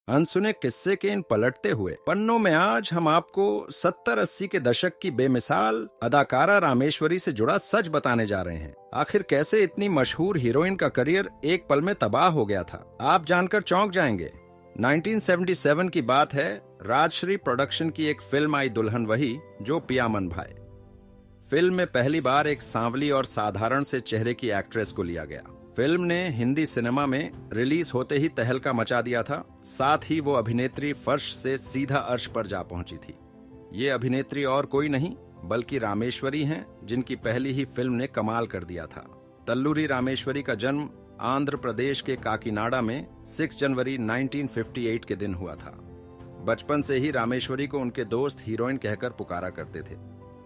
अनसुने किस्से के इन पलटते हुए पन्नों में आज हम आपको 70-80 के दशक की बेमिसाल अदाकारा रामेश्वरी से जुड़ा सच बताने जा रहे हैं। आखिर कैसे इतनी मशहूर हीरोइन का करियर एक पल में तबाह हो गया था, आप जानकर चौंक जाएंगे। 1977 की बात है। राजश्री प्रोडक्शन की एक फिल्म आई, दुल्हन वही जो पिया मन भाए। फिल्म में पहली बार एक सांवली और साधारण से चेहरे की एक्ट्रेस को लिया गया। फिल्म ने हिंदी सिनेमा में रिलीज होते ही तहलका मचा दिया था। साथ ही वो अभिनेत्री फर्श से सीधा अर्श पर जा पहुंची थी। ये अभिनेत्री और कोई नहीं बल्कि रामेश्वरी हैं, जिनकी पहली ही फिल्म ने कमाल कर दिया था। तल्लूरी रामेश्वरी का जन्म आंध्र प्रदेश के काकीनाडा में 6 जनवरी 1958 के दिन हुआ था। बचपन से ही रामेश्वरी को उनके दोस्त हीरोइन कहकर पुकारा करते थे।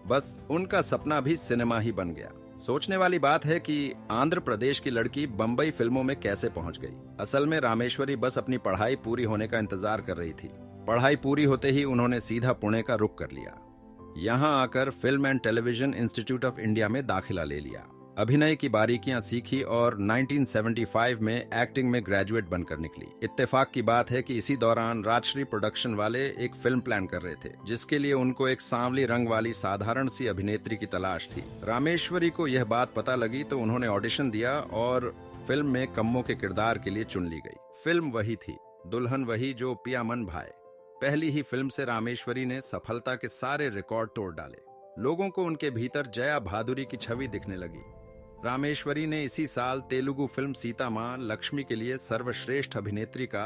बस उनका सपना भी सिनेमा ही बन गया। सोचने वाली बात है कि आंध्र प्रदेश की लड़की बम्बई फिल्मों में कैसे पहुंच गई। असल में रामेश्वरी बस अपनी पढ़ाई पूरी होने का इंतजार कर रही थी। पढ़ाई पूरी होते ही उन्होंने सीधा पुणे का रुख कर लिया। यहां आकर film and television institute of India में दाखिला ले लिया। अभिनय की बारीकियां सीखी और 1975 में एक्टिंग में ग्रेजुएट बनकर निकली। इत्तेफाक की बात है कि इसी दौरान राजश्री प्रोडक्शन वाले एक फिल्म प्लान कर रहे थे, जिसके लिए उनको एक सांवली रंग वाली साधारण सी अभिनेत्री की तलाश थी। रामेश्वरी को यह बात पता लगी तो उन्होंने ऑडिशन दिया और फिल्म में कम्मो के किरदार के लिए चुन ली गई। फिल्म वही थी, दुल्हन वही जो पिया मन भाए। पहली ही फिल्म से रामेश्वरी ने सफलता के सारे रिकॉर्ड तोड़ डाले। लोगों को उनके भीतर जया भादुरी की छवि दिखने लगी। रामेश्वरी ने इसी साल तेलुगु फिल्म सीता मां लक्ष्मी के लिए सर्वश्रेष्ठ अभिनेत्री का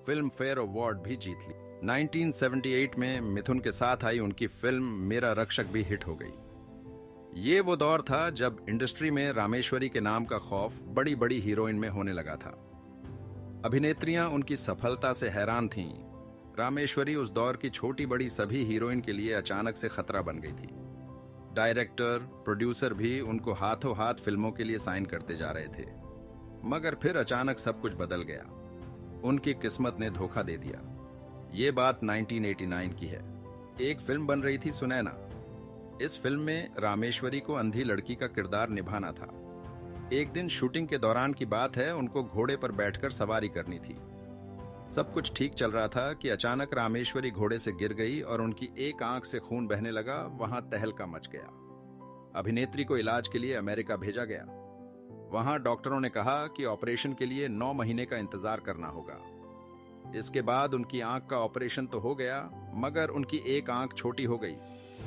फिल्म फेयर अवार्ड भी जीत ली। 1978 में मिथुन के साथ आई उनकी फिल्म मेरा रक्षक भी हिट हो गई। ये वो दौर था जब इंडस्ट्री में रामेश्वरी के नाम का खौफ बड़ी बड़ी हीरोइन में होने लगा था। अभिनेत्रियां उनकी सफलता से हैरान थीं। रामेश्वरी उस दौर की छोटी बड़ी सभी हीरोइन के लिए अचानक से खतरा बन गई थी। डायरेक्टर, प्रोड्यूसर भी उनको हाथों हाथ फिल्मों के लिए साइन करते जा रहे थे। मगर फिर अचानक सब कुछ बदल गया। उनकी किस्मत ने धोखा दे दिया। ये बात 1989 की है। एक फिल्म बन रही थी, सुनैना। इस फिल्म में रामेश्वरी को अंधी लड़की का किरदार निभाना था। एक दिन शूटिंग के दौरान की बात है, उनको घोड़े पर बैठकर सवारी करनी थी। सब कुछ ठीक चल रहा था कि अचानक रामेश्वरी घोड़े से गिर गई और उनकी एक आंख से खून बहने लगा। वहां तहलका मच गया। अभिनेत्री को इलाज के लिए अमेरिका भेजा गया। वहां डॉक्टरों ने कहा कि ऑपरेशन के लिए 9 महीने का इंतजार करना होगा। इसके बाद उनकी आंख का ऑपरेशन तो हो गया, मगर उनकी एक आंख छोटी हो गई।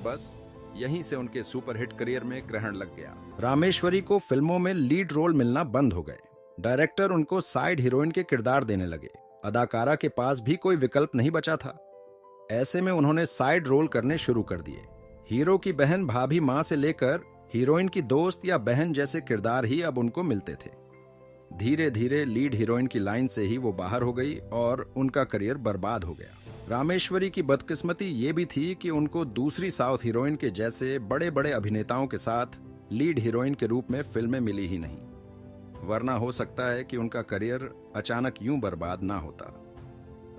बस यहीं से उनके सुपरहिट करियर में ग्रहण लग गया। रामेश्वरी को फिल्मों में लीड रोल मिलना बंद हो गए। डायरेक्टर उनको साइड हीरोइन के किरदार देने लगे। अदाकारा के पास भी कोई विकल्प नहीं बचा था। ऐसे में उन्होंने साइड रोल करने शुरू कर दिए। हीरो की बहन, भाभी, मां से लेकर हीरोइन की दोस्त या बहन जैसे किरदार ही अब उनको मिलते थे। धीरे धीरे लीड हीरोइन की लाइन से ही वो बाहर हो गई और उनका करियर बर्बाद हो गया। रामेश्वरी की बदकिस्मती ये भी थी कि उनको दूसरी साउथ हीरोइन के जैसे बड़े बड़े अभिनेताओं के साथ लीड हीरोइन के रूप में फिल्में मिली ही नहीं, वरना हो सकता है कि उनका करियर अचानक यूं बर्बाद ना होता।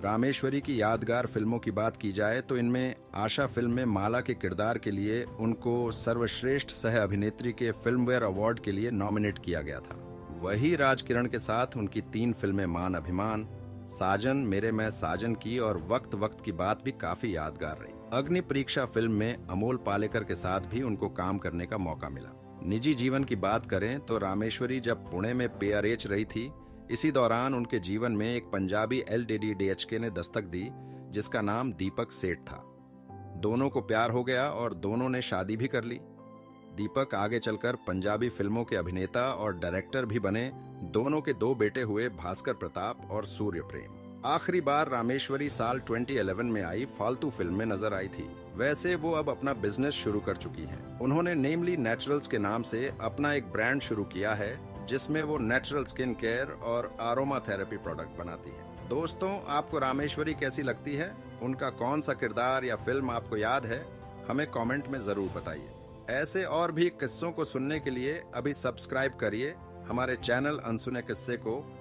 रामेश्वरी की यादगार फिल्मों की बात की जाए तो इनमें आशा फिल्म में माला के किरदार के लिए उनको सर्वश्रेष्ठ सह अभिनेत्री के फिल्मवेयर अवार्ड के लिए नॉमिनेट किया गया था। वही राज किरण के साथ उनकी 3 फिल्में मान अभिमान, साजन, मेरे मैं साजन की और वक्त वक्त की बात भी काफी यादगार रही। अग्नि परीक्षा फिल्म में अमोल पालेकर के साथ भी उनको काम करने का मौका मिला। निजी जीवन की बात करें तो रामेश्वरी जब पुणे में पेआरएच रही थी, इसी दौरान उनके जीवन में एक पंजाबी LDDDHK ने दस्तक दी, जिसका नाम दीपक सेठ था। दोनों को प्यार हो गया और दोनों ने शादी भी कर ली। दीपक आगे चलकर पंजाबी फिल्मों के अभिनेता और डायरेक्टर भी बने। दोनों के 2 बेटे हुए, भास्कर प्रताप और सूर्य प्रेम। आखिरी बार रामेश्वरी साल 2011 में आई फालतू फिल्म में नजर आई थी। वैसे वो अब अपना बिजनेस शुरू कर चुकी हैं। उन्होंने नेमली नेचुरल्स के नाम से अपना एक ब्रांड शुरू किया है, जिसमें वो नेचुरल स्किन केयर और आरोमा थेरेपी प्रोडक्ट बनाती है। दोस्तों, आपको रामेश्वरी कैसी लगती है? उनका कौन सा किरदार या फिल्म आपको याद है? हमें कमेंट में जरूर बताइए। ऐसे और भी किस्सों को सुनने के लिए अभी सब्सक्राइब करिए हमारे चैनल अनसुने किस्से को।